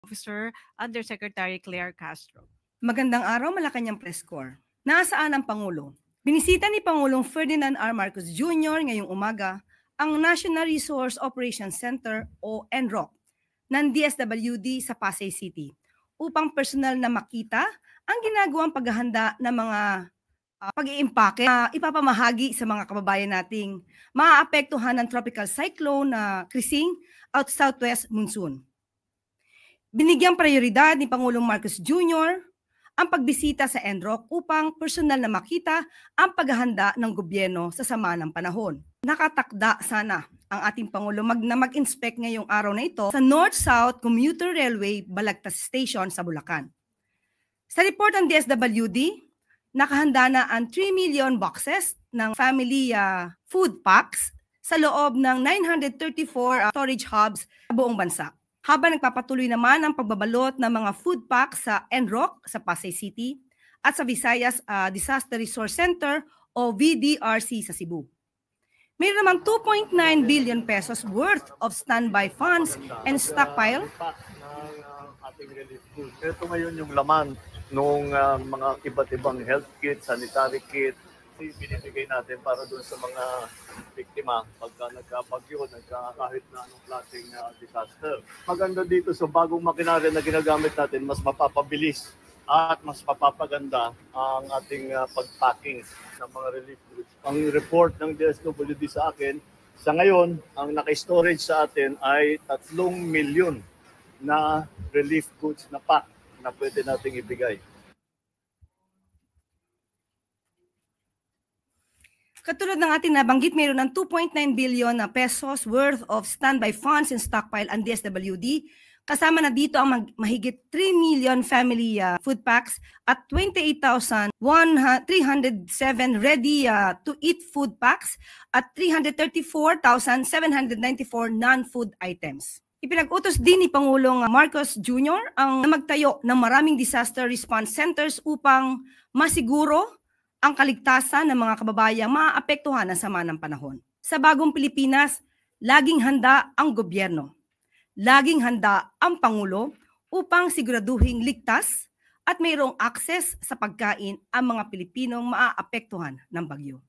Officer Undersecretary Claire Castro. Magandang araw, Malacanang Press Corps. Nasaan ang Pangulo? Binisita ni Pangulong Ferdinand R. Marcos Jr. ngayong umaga ang National Resource Operations Center o NROC ng DSWD sa Pasay City upang personal na makita ang ginagawang paghahanda ng mga pag-iimpake na ipapamahagi sa mga kababayan nating maaapektuhan ng tropical cyclone na Krising at Southwest Monsoon. Binigyang prioridad ni Pangulong Marcos Jr. ang pagbisita sa NROC upang personal na makita ang paghahanda ng gobyerno sa sama ng panahon. Nakatakda sana ang ating Pangulo na mag-inspect ngayong araw na ito sa North-South Commuter Railway Balagtas Station sa Bulacan. Sa report ng DSWD, nakahanda na ang 3 million boxes ng family food packs sa loob ng 934 storage hubs sa buong bansa. Habang nagpapatuloy naman ang pagbabalot ng mga food packs sa NROC sa Pasay City at sa Visayas Disaster Resource Center o VDRC sa Cebu. Mayroon naman 2.9 billion pesos worth of standby funds and stockpile. Ating relief goods. Ito ngayon yung laman ng mga iba't ibang health kit, sanitary kit, binibigay natin para doon sa mga biktima pagka nagkabagyo, kahit na anong klaseng disaster. Maganda dito sa bagong makinarya na ginagamit natin, mas mapapabilis at mas mapapaganda ang ating pagpacking ng mga relief goods. Ang report ng DSWD sa akin, sa ngayon, ang naka-storage sa atin ay 3 milyon na relief goods na pack na pwede nating ibigay. Katulad ng ating nabanggit, mayroon ng 2.9 billion na pesos worth of standby funds and stockpile ang DSWD. Kasama na dito ang mahigit 3 million family food packs at 28,307 ready to eat food packs at 334,794 non-food items. Ipinag-utos din ni Pangulong Marcos Jr. ang magtayo ng maraming disaster response centers upang masiguro ang kaligtasan ng mga kababayang maaapektuhan ng sama ng panahon. Sa bagong Pilipinas, laging handa ang gobyerno. Laging handa ang Pangulo upang siguraduhing ligtas at mayroong akses sa pagkain ang mga Pilipinong maaapektuhan ng bagyo.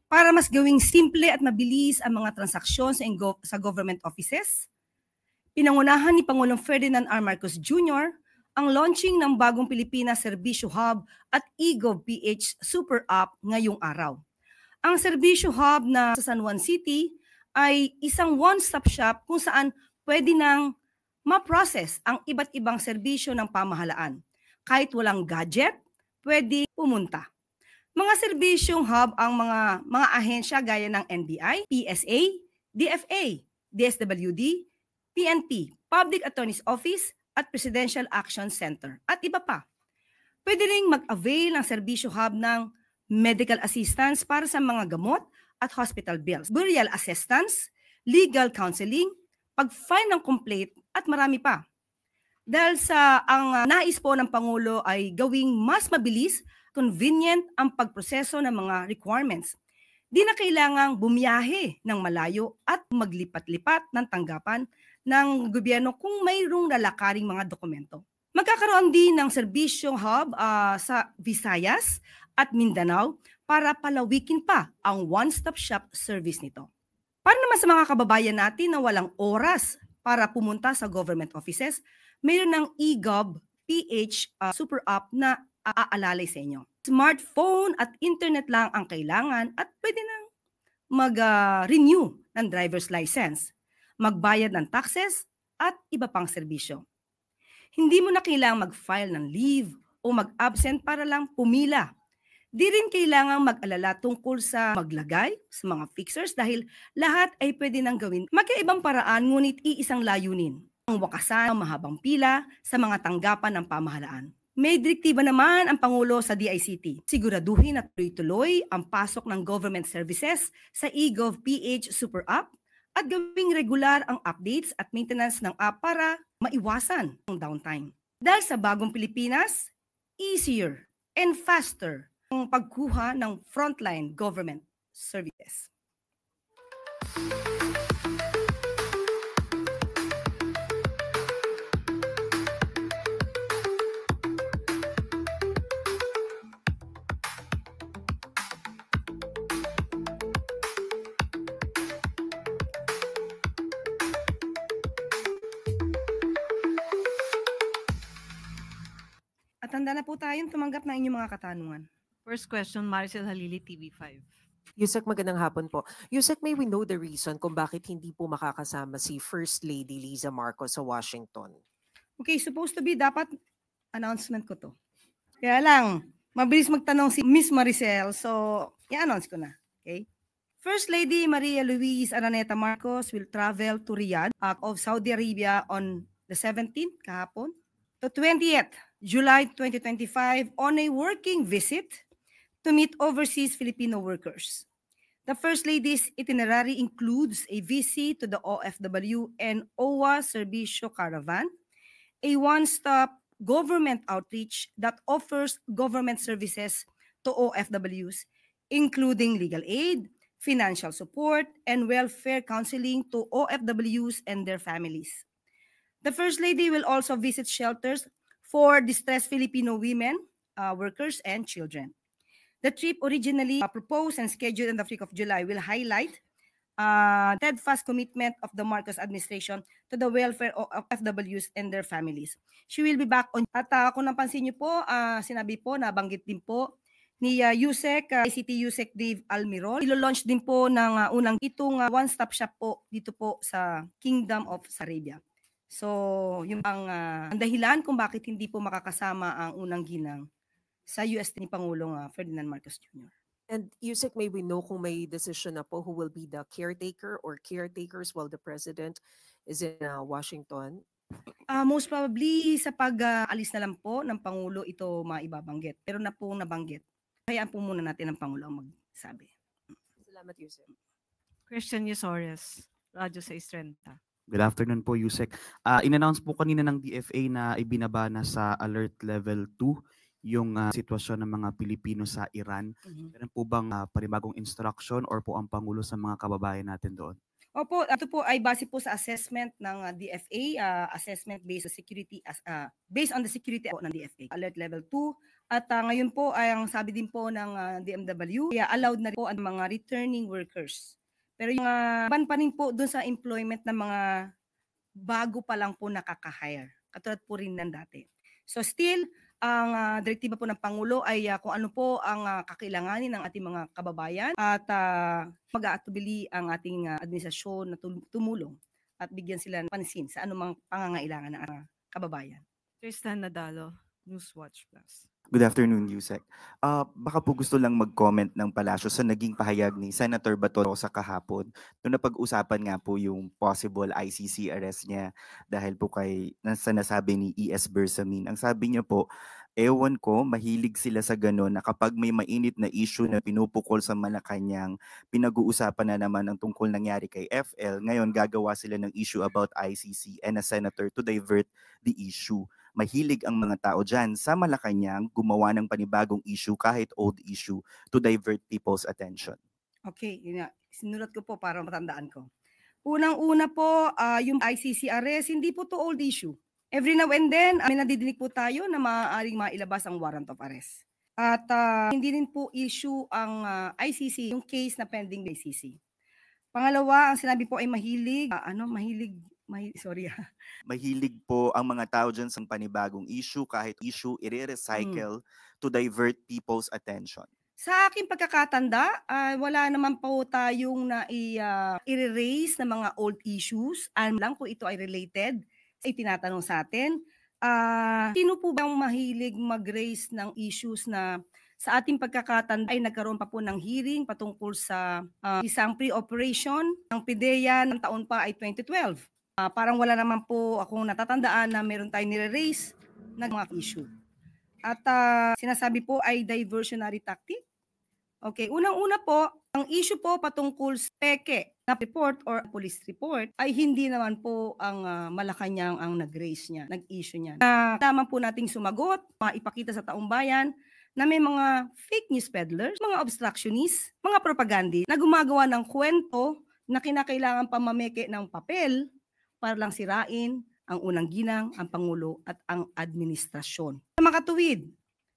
Para mas gawing simple at mabilis ang mga transaksyon sa government offices, pinangunahan ni Pangulong Ferdinand R. Marcos Jr. ang launching ng bagong Pilipinas Serbisyo Hub at eGovPH Super App ngayong araw. Ang Serbisyo Hub na sa San Juan City ay isang one-stop shop kung saan pwede nang ma-process ang iba't ibang serbisyo ng pamahalaan. Kahit walang gadget, pwede pumunta. Mga serbisyong hub ang mga ahensya gaya ng NBI, PSA, DFA, DSWD, PNP, Public Attorney's Office at Presidential Action Center at iba pa. Pwede ring mag-avail ng serbisyo hub ng medical assistance para sa mga gamot at hospital bills, burial assistance, legal counseling, pag-file ng complaint at marami pa. Dahil sa ang nais po ng Pangulo ay gawing mas mabilis, convenient ang pagproseso ng mga requirements. Di na kailangang bumiyahe ng malayo at maglipat-lipat ng tanggapan ng gobyerno kung mayroong lalakaring mga dokumento. Magkakaroon din ng serbisyong hub sa Visayas at Mindanao para palawikin pa ang one-stop shop service nito. Para naman sa mga kababayan natin na walang oras para pumunta sa government offices, mayroon ng eGovPH Super App na aalalay sa inyo. Smartphone at internet lang ang kailangan at pwede nang mag-renew ng driver's license, magbayad ng taxes at iba pang serbisyo. Hindi mo na kailangang mag-file ng leave o mag-absent para lang pumila. Di rin kailangang mag-alala tungkol sa maglagay sa mga fixers dahil lahat ay pwede nang gawin. Magkaibang paraan ngunit iisang layunin. Ang wakasan ng mahabang pila sa mga tanggapan ng pamahalaan. May direktiba naman ang Pangulo sa DICT. Siguraduhin na tuloy-tuloy ang pasok ng government services sa eGov.ph Super App at gawing regular ang updates at maintenance ng app para maiwasan ang downtime. Dahil sa bagong Pilipinas, easier and faster ang pagkuha ng frontline government services. At handa na po tayong tumanggap ng inyong mga katanungan. First question, Maricel Halili, TV5. Yusek, magandang hapon po. Yusek, may we know the reason kung bakit hindi po makakasama si First Lady Liza Marcos sa Washington? Okay, supposed to be dapat announcement ko to. Kaya lang, mabilis magtanong si Miss Maricel, so i-announce ko na. Okay? First Lady Maria Luisa Araneta Marcos will travel to Riyadh of Saudi Arabia on the 17th, kahapon, to 20th July 2025 on a working visit to meet overseas Filipino workers. The First Lady's itinerary includes a visit to the OFW and OWA Servicio Caravan, a one-stop government outreach that offers government services to OFWs, including legal aid, financial support, and welfare counseling to OFWs and their families. The First Lady will also visit shelters for distressed Filipino women, workers, and children. The trip, originally proposed and scheduled on the 5th of July, will highlight steadfast commitment of the Marcos administration to the welfare of FWs and their families. She will be back on. At kung napansin niyo po, sinabi po, nabanggit din po ni Yusek, ICT Yusek Dave Almirol. Ilo-launch din po ng unang itong one-stop shop po dito po sa Kingdom of Arabia. So, yung ang dahilan kung bakit hindi po makakasama ang unang ginang sa US ni Pangulong Ferdinand Marcos Jr. And Yusek, may we know kung may decision na po who will be the caretaker or caretakers while the President is in Washington? Most probably sa pag-alis na lang po ng Pangulo ito maibabanggit. Pero na po nabanggit. Hayaan po muna natin ang Pangulo ang magsabi. Salamat, Yusek. Christian Yusores, Radyo 630. Good afternoon po, Yusek. In-announce po kanina ng DFA na ibinaba na sa Alert Level 2 yung sitwasyon ng mga Pilipino sa Iran. Meron po bang panibagong instruction or po ang Pangulo sa mga kababayan natin doon? Opo, ito po ay base po sa assessment ng DFA, assessment based on security based on the security ng DFA, Alert Level 2. At ngayon po ay ang sabi din po ng DMW, allowed na rin po ang mga returning workers. Pero yung ban pa rin po doon sa employment ng mga bago pa lang po nakaka-hire. Katulad po rin ng dati. So still, ang direktiba po ng Pangulo ay kung ano po ang kakailanganin ng ating mga kababayan at mag-aatubili ang ating administrasyon na tumulong at bigyan sila ng pansin sa anumang pangangailangan ng kababayan. Tristan Nadalo, Newswatch Plus. Good afternoon, Yusek. Baka po gusto lang mag-comment ng palasyo sa naging pahayag ni Senator Bato sa kahapon. Doon napag-usapan nga po yung possible ICC arrest niya dahil po kay nasabi ni E.S. Bersamin. Ang sabi niya po, ewan ko, mahilig sila sa gano'n na kapag may mainit na issue na pinupukol sa Malacanang, pinag-uusapan na naman ang tungkol nangyari kay FL. Ngayon, gagawa sila ng issue about ICC and a senator to divert the issue. Mahilig ang mga tao dyan sa Malacanang gumawa ng panibagong issue kahit old issue to divert people's attention. Okay, yun nga. Sinulat ko po para matandaan ko. Unang-una po, yung ICC arrest, hindi po to old issue. Every now and then, may nadidinig po tayo na maaaring mailabas ang warrant of arrest. At hindi rin po issue ang ICC, yung case na pending ICC. Pangalawa, ang sinabi po ay mahilig Mahilig po ang mga tao dyan sa panibagong issue, kahit issue, i-recycle to divert people's attention. Sa aking pagkakatanda, wala naman po tayong i-erase na mga old issues. Alam lang kung ito ay related, ay tinatanong sa atin. Sino po bang mahilig mag-raise ng issues na sa ating pagkakatanda ay nagkaroon pa po ng hearing patungkol sa isang pre-operation ng PIDEA ng taon pa ay 2012. Parang wala naman po akong natatandaan na meron tayong nire-raise na mga issue. At sinasabi po ay diversionary tactic. Okay, unang-una po, ang issue po patungkol sa peke na report or police report ay hindi naman po ang Malacanang ang nag-raise niya, nag-issue niya. Naman po nating sumagot, maipakita sa taong bayan na may mga fake news peddlers, mga obstructionists, mga propagandi na gumagawa ng kwento na kinakailangan pamameke ng papel para lang sirain ang unang ginang, ang Pangulo at ang administrasyon. Sa makatuwid,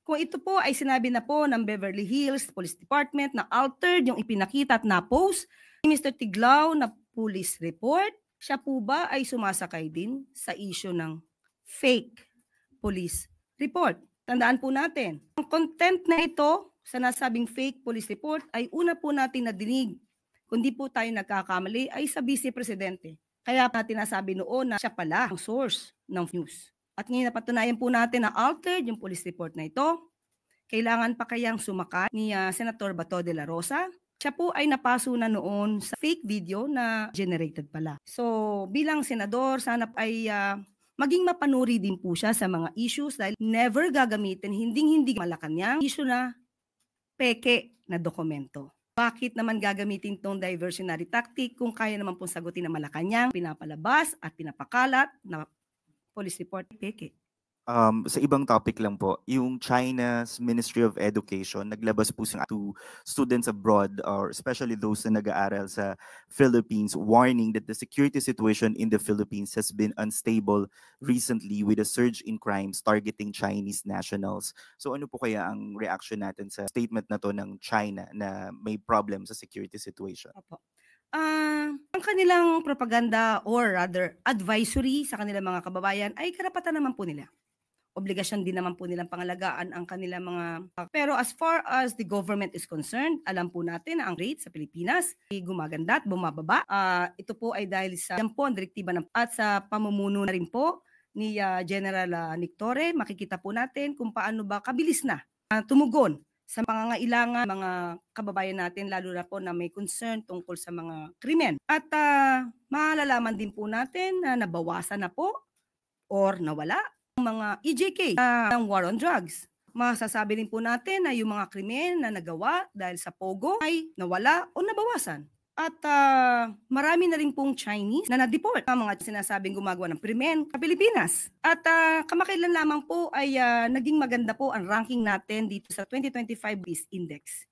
kung ito po ay sinabi na po ng Beverly Hills Police Department na altered yung ipinakita at na-post ni Mr. Tiglao na police report, siya po ba ay sumasakay din sa issue ng fake police report? Tandaan po natin, ang content na ito sa nasabing fake police report ay una po natin nadinig, kundi po tayo nagkakamali ay sa Vice Presidente. Kaya natin nasabi noon na siya pala ang source ng news. At ngayon napatunayan po natin na altered yung police report na ito. Kailangan pa kayang sumakay ni Senator Bato de la Rosa? Siya po ay napaso na noon sa fake video na generated pala. So bilang senador, sana ay maging mapanuri din po siya sa mga issues dahil never gagamitin, hindi Malacanang issue na peke na dokumento. Bakit naman gagamitin tong diversionary tactic kung kaya naman pong sagutin ng Malacanang, pinapalabas at pinapakalat na police report peke? Sa ibang topic lang po, yung China's Ministry of Education, naglabas po to students abroad or especially those na nag-aaral sa Philippines, warning that the security situation in the Philippines has been unstable recently with a surge in crimes targeting Chinese nationals. So ano po kaya ang reaction natin sa statement na to ng China na may problem sa security situation? Opo. Ang kanilang propaganda or rather advisory sa kanilang mga kababayan ay karapatan naman po nila. Obligasyon din naman po nilang pangalagaan ang kanilang mga... Pero as far as the government is concerned, alam po natin na ang rate sa Pilipinas ay gumaganda at bumababa. Ito po ay dahil sa yan po ang direktiba at sa pamumuno na rin po ni General Nictore. Makikita po natin kung paano ba kabilis na tumugon sa mga ngailangan, mga kababayan natin, lalo na po na may concern tungkol sa mga krimen. At malalaman din po natin na nabawasan na po or nawala mga EJK ng war on drugs. Masasabi rin po natin na yung mga krimen na nagawa dahil sa Pogo ay nawala o nabawasan. At marami na rin pong Chinese na na-deport ang mga sinasabing gumagawa ng krimen sa Pilipinas. At kamakailan lamang po ay naging maganda po ang ranking natin dito sa 2025 Peace Index.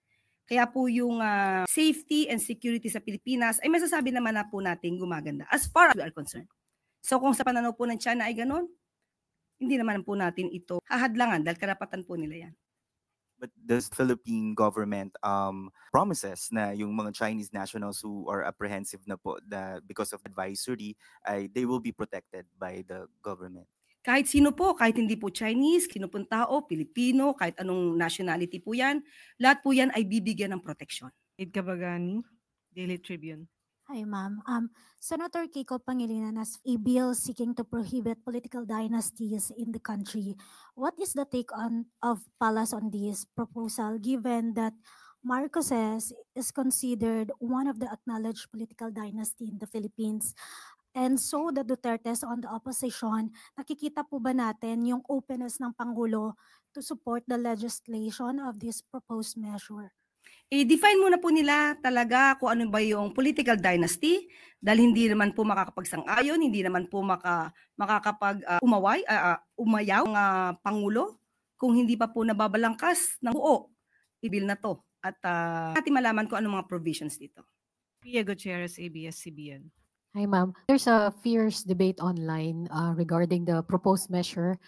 Kaya po yung safety and security sa Pilipinas ay masasabi naman na po natin gumaganda as far as we are concerned. So kung sa pananaw po ng China ay ganun, hindi naman po natin ito hahadlangan dahil karapatan po nila yan. But does Philippine government promises na yung mga Chinese nationals who are apprehensive na po because of advisory, they will be protected by the government? Kahit sino po, kahit hindi po Chinese, sino pong tao, Pilipino, kahit anong nationality po yan, lahat po yan ay bibigyan ng proteksyon. Ed Cabagani, Daily Tribune. Hi, ma'am. Senator Kiko Pangilinan has a bill seeking to prohibit political dynasties in the country. What is the take of Palas on this proposal, given that Marcoses is considered one of the acknowledged political dynasty in the Philippines? And so the Dutertes on the opposition, nakikita po ba natin yung openness ng Pangulo to support the legislation of this proposed measure? I-define muna po nila talaga kung ano ba yung political dynasty dahil hindi naman po makakapagsang-ayon, hindi naman po umayaw ng Pangulo kung hindi pa po nababalangkas ng buo i-bill na to. At natin malaman kung ano mga provisions dito. Pia Gutierrez, ABS-CBN. Hi, ma'am. There's a fierce debate online regarding the proposed measure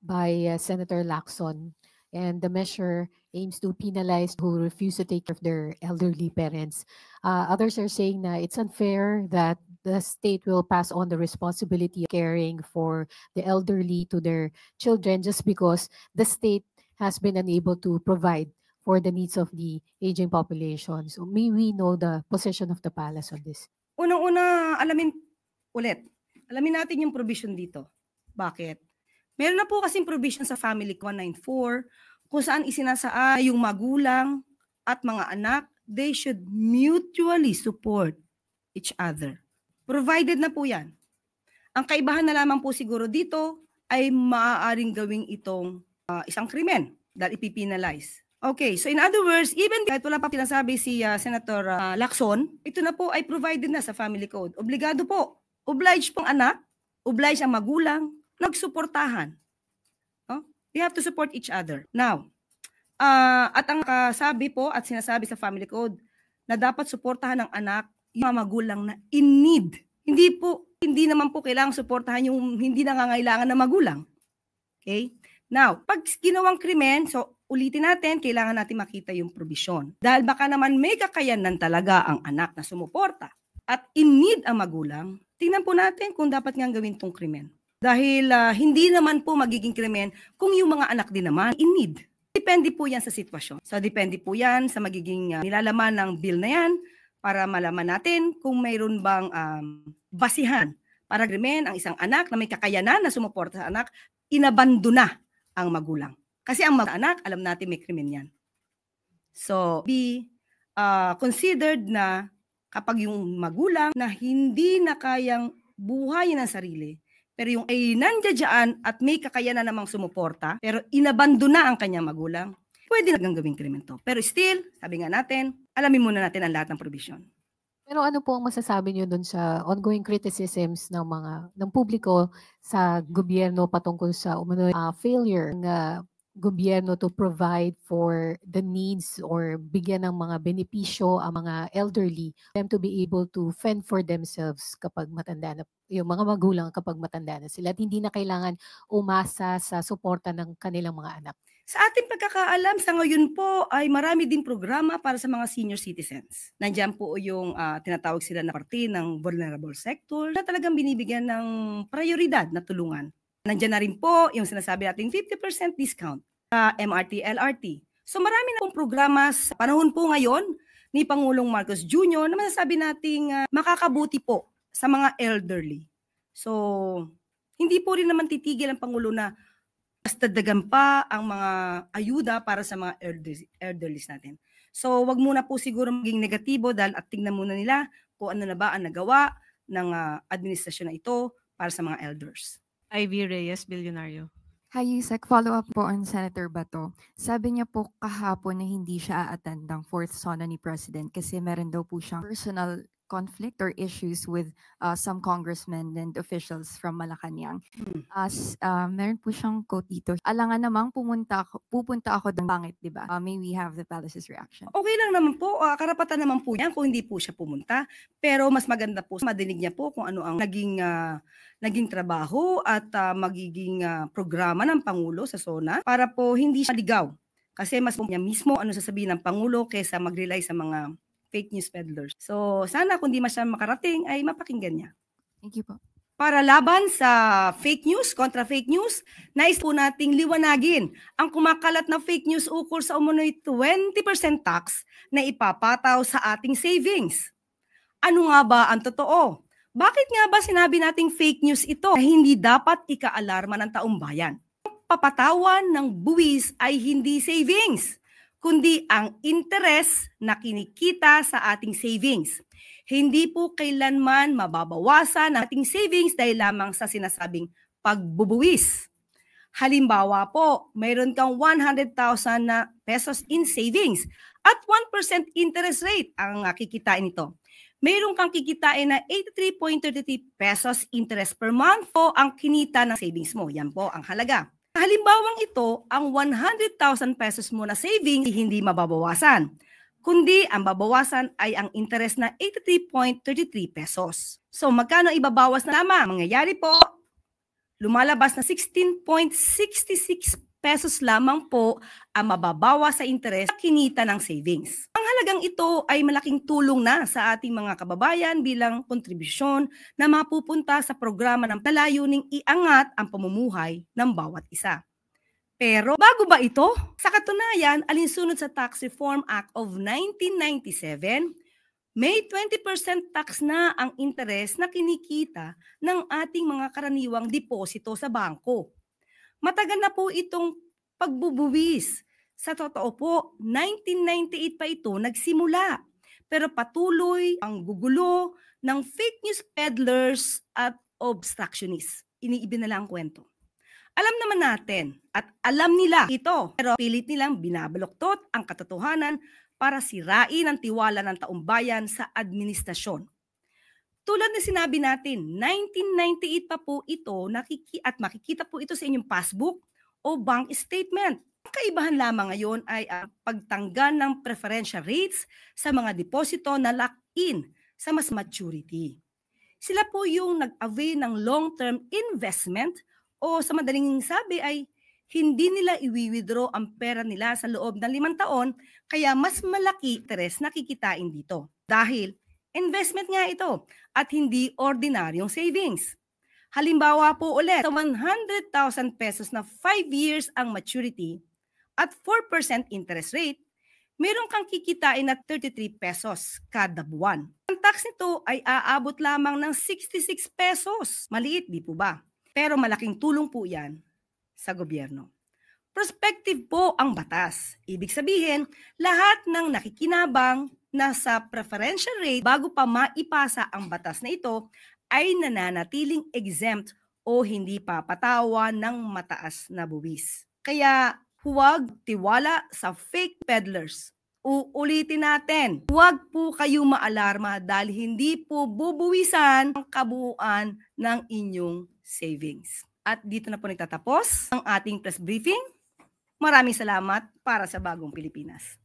by Senator Lacson. And the measure aims to penalize who refuse to take care of their elderly parents. Others are saying that it's unfair that the state will pass on the responsibility of caring for the elderly to their children just because the state has been unable to provide for the needs of the aging population. So may we know the position of the palace on this? Unang-una, alamin natin yung provision dito. Bakit? Meron na po kasing provision sa Family 194 kung saan isinasaan yung magulang at mga anak, they should mutually support each other. Provided na po yan. Ang kaibahan na lamang po siguro dito ay maaaring gawing itong isang krimen dahil ipipinalize. Okay, so in other words, even kahit wala pa pinasabi si Senator Lacson, ito na po ay provided na sa family code. Obligado po. Obliged pong anak, obliged ang magulang, nagsuportahan. No? We have to support each other. Now, at ang kasabi po at sinasabi sa family code na dapat suportahan ng anak yung mga magulang na in need. Hindi naman po kailangang suportahan yung hindi nangangailangan na magulang. Okay? Now, pag ginawang krimen, so ulitin natin, kailangan natin makita yung provision. Dahil baka naman may kakayanan talaga ang anak na sumuporta at in need ang magulang, tingnan po natin kung dapat nga gawin tong krimen. Dahil hindi naman po magiging krimen kung yung mga anak din naman in need. Depende po yan sa sitwasyon. So depende po yan sa magiging nilalaman ng bill na yan para malaman natin kung mayroon bang basihan para krimen ang isang anak na may kakayanan na sumuporta sa anak, inabandona ang magulang. Kasi ang anak, alam natin may krimen yan. So, be considered na kapag yung magulang na hindi na kayang buhayin ang sarili, pero yung ay nandiyan at may kakayanan namang sumuporta, pero inabandona ang kanyang magulang, pwede na gawing krimen to. Pero still, sabi nga natin, alamin muna natin ang lahat ng provision. Pero ano po ang masasabi niyo doon sa ongoing criticisms ng publiko sa gobyerno patungkol sa failure ng gobyerno to provide for the needs or bigyan ng mga benepisyo ang mga elderly, them to be able to fend for themselves kapag matanda na, yung mga magulang kapag matanda na sila at hindi na kailangan umasa sa suporta ng kanilang mga anak? Sa ating pagkakaalam, sa ngayon po ay marami din programa para sa mga senior citizens. Nandiyan po yung tinatawag sila na parte ng vulnerable sector na talagang binibigyan ng prioridad na tulungan. Nandiyan na rin po yung sinasabi nating 50% discount sa MRT, LRT. So marami na pong programa sa panahon po ngayon ni Pangulong Marcos Jr. na masasabi nating makakabuti po sa mga elderly. So hindi po rin naman titigil ang Pangulo na basta dagan pa ang mga ayuda para sa mga elderlies natin. So wag muna po siguro maging negatibo dahil at tingnan muna nila kung ano na ba ang nagawa ng administrasyon na ito para sa mga elders. Ivy Reyes, Bilyonaryo. Hi, Yusek. Follow up po on Senator Bato. Sabi niya po kahapon na hindi siya a-attend ng fourth SONA ni President kasi meron daw po siyang personal conflict or issues with some congressmen and officials from Malacanang. Meron po siyang quote dito. Alangan namang pupunta ako ng pangit, di ba? May we have the palace's reaction. Okay lang naman po, karapatan naman po yan kung hindi po siya pumunta. Pero mas maganda po, madinig niya po kung ano ang naging trabaho at magiging programa ng Pangulo sa SONA para po hindi siya ligaw. Kasi mas po niya mismo ano sasabihin ng Pangulo kaysa mag-rely sa mga fake news peddlers. So sana kung di siya makarating ay mapakinggan niya. Thank you po. Para laban sa fake news, kontra fake news, nais po nating liwanagin ang kumakalat na fake news ukol sa umunoy 20% tax na ipapataw sa ating savings. Ano nga ba ang totoo? Bakit nga ba sinabi nating fake news ito na hindi dapat ikaalarma ng taong bayan? Papatawan ng buwis ay hindi savings, kundi ang interes na kinikita sa ating savings. Hindi po kailanman mababawasan ang ating savings dahil lamang sa sinasabing pagbubuwis. Halimbawa po, mayroon kang 100,000 na pesos in savings at 1% interest rate ang kikitain nito. Mayroon kang kikitain na 83.33 pesos interest per month po ang kinita ng savings mo. Yan po ang halaga. Halimbawang ito, ang 100,000 pesos mo na savings hindi mababawasan, kundi ang babawasan ay ang interest na 83.33 pesos. So magkano ibabawas na lamang? Mangyayari po, lumalabas na 16.66 pesos lamang po ang mababawas sa interest na kinita ng savings. Ang halagang ito ay malaking tulong na sa ating mga kababayan bilang kontribusyon na mapupunta sa programa ng talayuning iangat ang pamumuhay ng bawat isa. Pero bago ba ito? Sa katunayan, alinsunod sa Tax Reform Act of 1997, may 20% tax na ang interest na kinikita ng ating mga karaniwang deposito sa bangko. Matagal na po itong pagbubuwis. Sa totoo po, 1998 pa ito nagsimula. Pero patuloy ang gugulo ng fake news peddlers at obstructionists. Iniiba na lang ang kwento. Alam naman natin at alam nila ito, pero pilit nilang binabaluktot ang katotohanan para sirain ang tiwala ng taumbayan sa administrasyon. Tulad na sinabi natin, 1998 pa po ito at makikita po ito sa inyong passbook o bank statement. Ang kaibahan lamang ngayon ay ang pagtanggal ng preferential rates sa mga deposito na lock-in sa mas maturity. Sila po yung nag-avail ng long-term investment o sa madaling sabi ay hindi nila i-withdraw ang pera nila sa loob ng 5 taon kaya mas malaki interest na kikitain dito. Dahil investment nga ito at hindi ordinaryong savings. Halimbawa po ulit, sa 100,000 pesos na 5 years ang maturity at 4% interest rate, meron kang kikitain na 33 pesos kada buwan. Ang tax nito ay aabot lamang ng 66 pesos. Maliit, di po ba? Pero malaking tulong po yan sa gobyerno. Prospective po ang batas. Ibig sabihin, lahat ng nakikinabang na sa preferential rate bago pa maipasa ang batas na ito ay nananatiling exempt o hindi papatawan ng mataas na buwis. Kaya huwag tiwala sa fake peddlers. Uulitin natin, huwag po kayo maalarma dahil hindi po bubuwisan ang kabuuan ng inyong savings. At dito na po nagtatapos ang ating press briefing. Maraming salamat para sa Bagong Pilipinas.